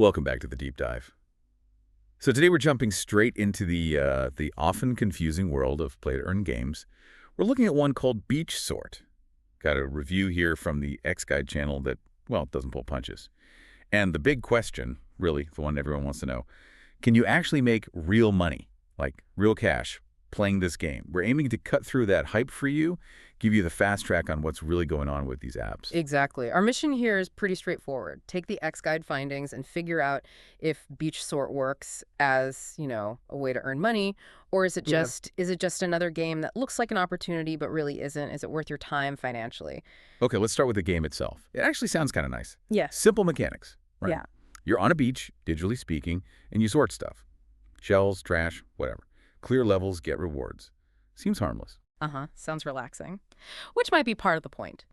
Welcome back to the deep dive. So today we're jumping straight into the often confusing world of play-to-earn games. We're looking at one called Beach Sort. Got a review here from the X-Guide channel that, well, doesn't pull punches. And the big question, really, the one everyone wants to know, can you actually make real money, like real cash, playing this game? We're aiming to cut through that hype for you, give you the fast track on what's really going on with these apps. Exactly. Our mission here is pretty straightforward. Take the X-Guide findings and figure out if Beach Sort works as, a way to earn money, or is it just another game that looks like an opportunity but really isn't? Is it worth your time financially? Okay, let's start with the game itself. It actually sounds kind of nice. Yes. Simple mechanics, right? Yeah. You're on a beach, digitally speaking, and you sort stuff. Shells, trash, whatever. Clear levels, get rewards. Seems harmless. Sounds relaxing. Which might be part of the point.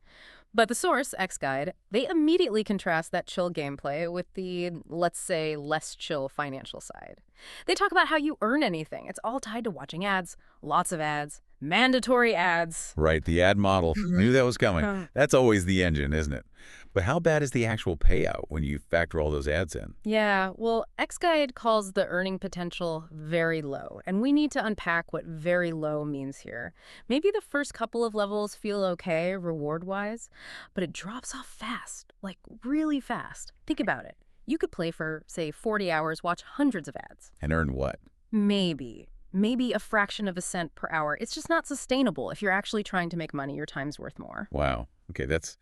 But the source, X-Guide, they immediately contrast that chill gameplay with the, let's say, less chill financial side. They talk about how you earn anything. It's all tied to watching ads, lots of ads, mandatory ads. Right, the ad model. Knew that was coming. That's always the engine, isn't it? But how bad is the actual payout when you factor all those ads in? Yeah, well, X-Guide calls the earning potential very low, and we need to unpack what very low means here. Maybe the first couple of levels feel okay reward-wise, but it drops off fast, like really fast. Think about it. You could play for, say, 40 hours, watch hundreds of ads. And earn what? Maybe a fraction of a cent per hour. It's just not sustainable. If you're actually trying to make money, your time's worth more. Wow. Okay, that's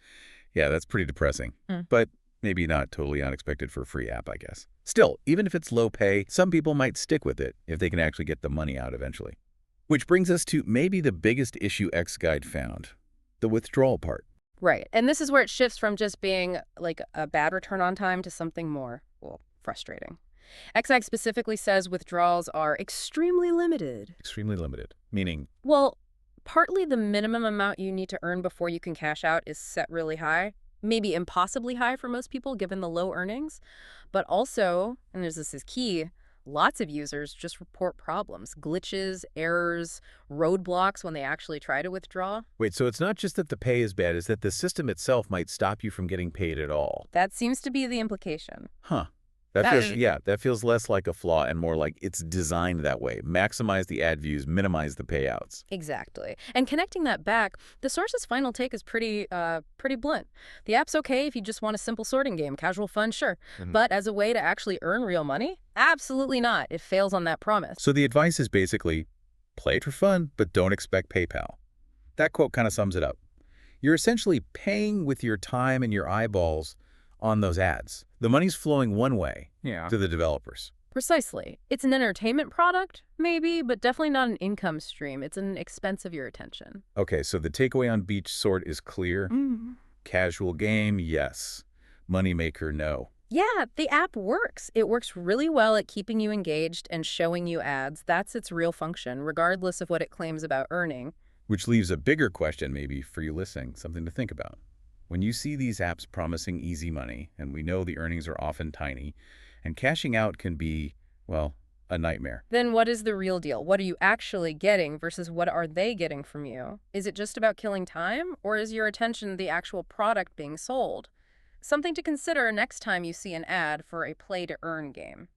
pretty depressing. But maybe not totally unexpected for a free app, I guess. Still, even if it's low pay, some people might stick with it if they can actually get the money out eventually. Which brings us to maybe the biggest issue X-Guide found, the withdrawal part. Right. And this is where it shifts from just being like a bad return on time to something more, well, frustrating. XI specifically says withdrawals are extremely limited. Extremely limited, meaning? Well, partly the minimum amount you need to earn before you can cash out is set really high, maybe impossibly high for most people given the low earnings. But also, and this is key, lots of users just report problems, glitches, errors, roadblocks when they actually try to withdraw. Wait, so it's not just that the pay is bad, it's that the system itself might stop you from getting paid at all. That seems to be the implication. Huh. That feels less like a flaw and more like it's designed that way. Maximize the ad views, minimize the payouts. Exactly. And connecting that back, the source's final take is pretty blunt. The app's okay if you just want a simple sorting game, casual fun, sure. But as a way to actually earn real money? Absolutely not. It fails on that promise. So the advice is basically, play it for fun, but don't expect PayPal. That quote kind of sums it up. You're essentially paying with your time and your eyeballs on those ads. The money's flowing one way to the developers. Precisely. It's an entertainment product, maybe, but definitely not an income stream. It's an expense of your attention. Okay, so the takeaway on Beach Sort is clear. Casual game, yes. Moneymaker, no. Yeah, the app works. It works really well at keeping you engaged and showing you ads. That's its real function, regardless of what it claims about earning. Which leaves a bigger question maybe for you listening, something to think about. When you see these apps promising easy money, and we know the earnings are often tiny, and cashing out can be, well, a nightmare. Then what is the real deal? What are you actually getting versus what are they getting from you? Is it just about killing time, or is your attention the actual product being sold? Something to consider next time you see an ad for a play-to-earn game.